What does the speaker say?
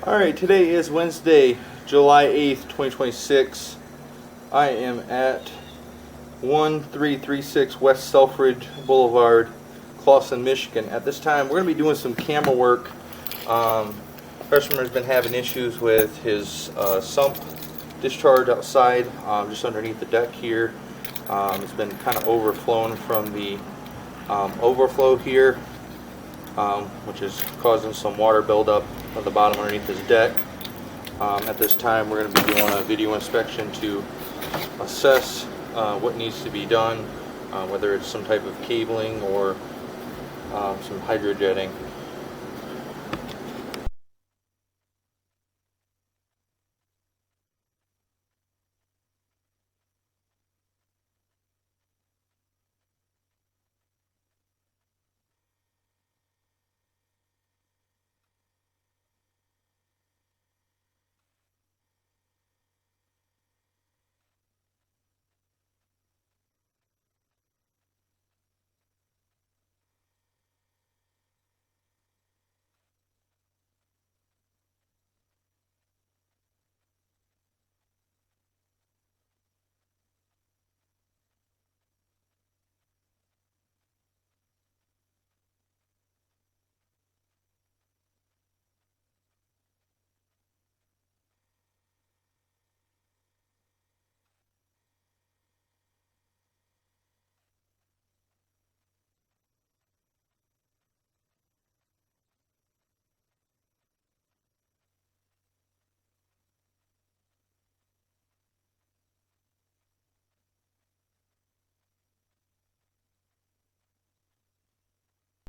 Alright, today is Wednesday, July 8th, 2026. I am at 1336 West Selfridge Boulevard, Clawson, Michigan. At this time, we're going to be doing some camera work. Customer's been having issues with his sump discharge outside, just underneath the deck here. It's been kind of overflowing from the overflow here, which is causing some water buildup on the bottom underneath his deck. At this time, we're going to be doing a video inspection to assess what needs to be done, whether it's some type of cabling or some hydrojetting.